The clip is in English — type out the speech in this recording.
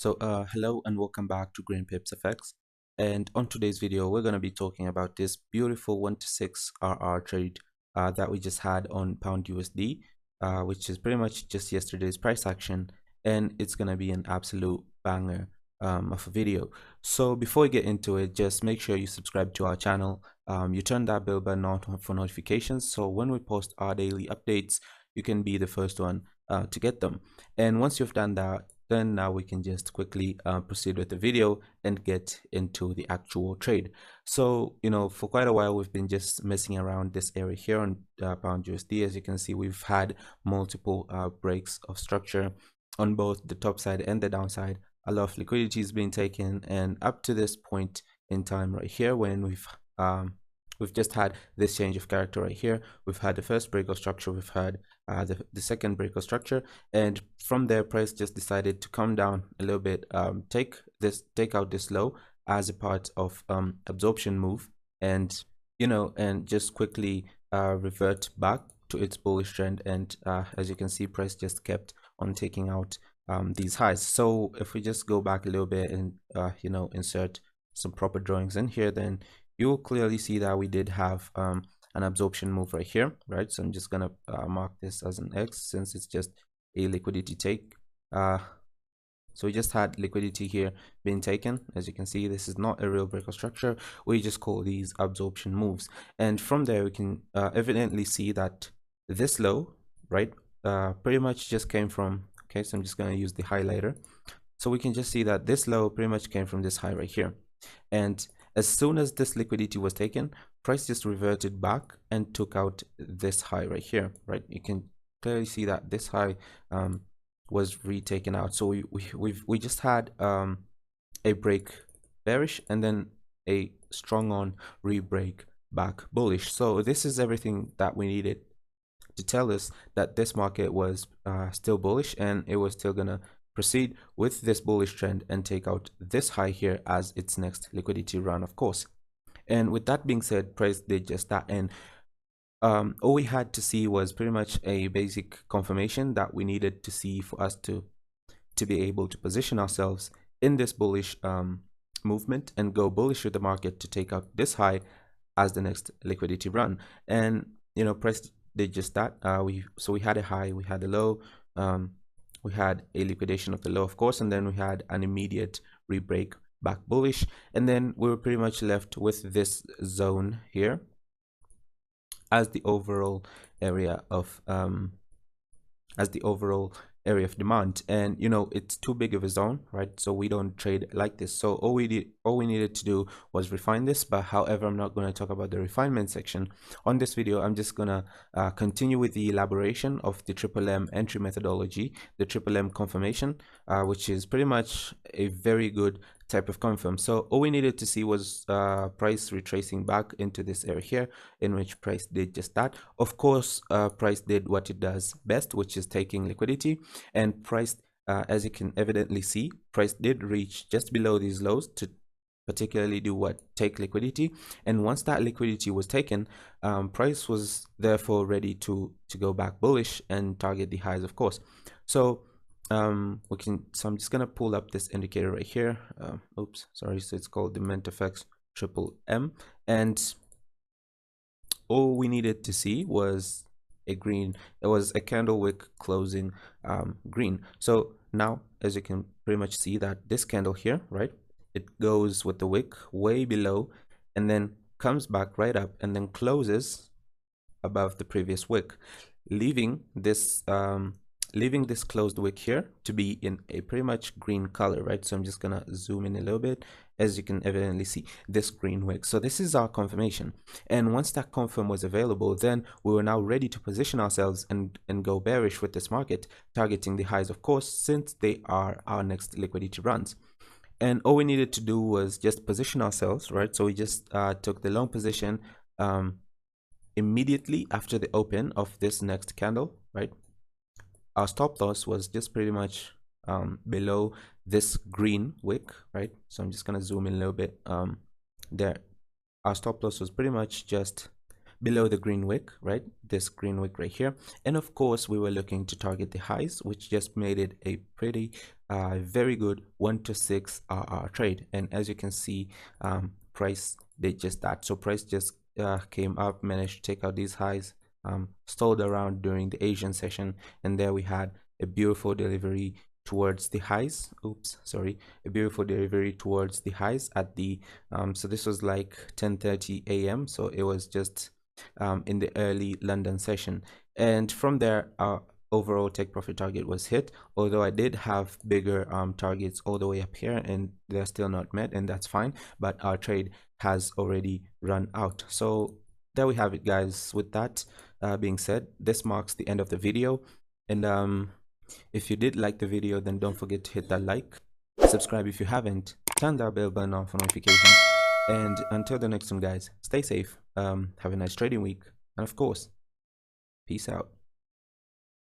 Hello and welcome back to Gbpusd. And on today's video, we're going to be talking about this beautiful 1 to 6 RR trade that we just had on Pound USD, which is pretty much just yesterday's price action. And it's going to be an absolute banger of a video. So before we get into it, just make sure you subscribe to our channel. You turn that bell button on for notifications. So when we post our daily updates, you can be the first one to get them. And once you've done that, then now we can just quickly proceed with the video and get into the actual trade. So, for quite a while, we've been just messing around this area here on Pound USD. As you can see, we've had multiple breaks of structure on both the top side and the downside. A lot of liquidity is being taken, and up to this point in time right here, when we've just had this change of character right here. We've had the first break of structure, we've had the second break of structure, and from there price just decided to come down a little bit, take out this low as a part of absorption move, and and just quickly revert back to its bullish trend. And as you can see, price just kept on taking out these highs. So if we just go back a little bit and insert some proper drawings in here, then you will clearly see that we did have an absorption move right here, right? So I'm just gonna mark this as an X since it's just a liquidity take. So we just had liquidity here being taken. As you can see, this is not a real break of structure. We just call these absorption moves. And from there, we can evidently see that this low, right, pretty much just came from, okay, so I'm just gonna use the highlighter. So we can just see that this low pretty much came from this high right here. And as soon as this liquidity was taken, price just reverted back and took out this high right here, right? You can clearly see that this high was retaken out. So we just had a break bearish and then a strong on re-break back bullish. So this is everything that we needed to tell us that this market was still bullish, and it was still gonna proceed with this bullish trend and take out this high here as its next liquidity run, of course. And with that being said, price did just that, and all we had to see was pretty much a basic confirmation that we needed to see for us to be able to position ourselves in this bullish movement and go bullish with the market to take out this high as the next liquidity run. And price did just that. We had a high, we had a low, we had a liquidation of the low, of course, and then we had an immediate re-break back bullish, and then we were pretty much left with this zone here as the overall area of demand. And it's too big of a zone, right? So we don't trade like this. So all we needed to do was refine this. But however, I'm not going to talk about the refinement section on this video. I'm just going to continue with the elaboration of the triple M entry methodology, the triple M confirmation, which is pretty much a very good type of confirm. So all we needed to see was price retracing back into this area here, in which price did just that. Of course, price did what it does best, which is taking liquidity, and price, as you can evidently see, price did reach just below these lows to particularly do what? Take liquidity. And once that liquidity was taken, price was therefore ready to go back bullish and target the highs, of course. So I'm just gonna pull up this indicator right here. Oops, sorry. So it's called the Mentafx triple M, and all we needed to see was a green. It was a candle wick closing green. So now, as you can pretty much see, that this candle here, right, it goes with the wick way below and then comes back right up and then closes above the previous wick, leaving this closed wick here to be in a pretty much green color, right? So I'm just gonna zoom in a little bit. As you can evidently see, this green wick. So this is our confirmation, and once that confirm was available, then we were now ready to position ourselves and go bearish with this market, targeting the highs, of course, since they are our next liquidity runs. And all we needed to do was just position ourselves, right? So we just took the long position immediately after the open of this next candle, right? Our stop loss was just pretty much below this green wick, right? So I'm just gonna zoom in a little bit there. Our stop loss was pretty much just below the green wick, right? This green wick right here. And of course, we were looking to target the highs, which just made it a pretty, very good 1 to 6 RR trade. And as you can see, price did just that. So price just came up, managed to take out these highs, stalled around during the Asian session, and there we had a beautiful delivery towards the highs. Oops, sorry, a beautiful delivery towards the highs at the so this was like 10:30 a.m. so it was just in the early London session, and from there our overall take profit target was hit, although I did have bigger targets all the way up here and they're still not met, and that's fine, but our trade has already run out. So there we have it, guys. With that being said, this marks the end of the video, and if you did like the video, then don't forget to hit that like, subscribe if you haven't, turn that bell button on for notifications, and until the next one, guys, stay safe, have a nice trading week, and of course, peace out.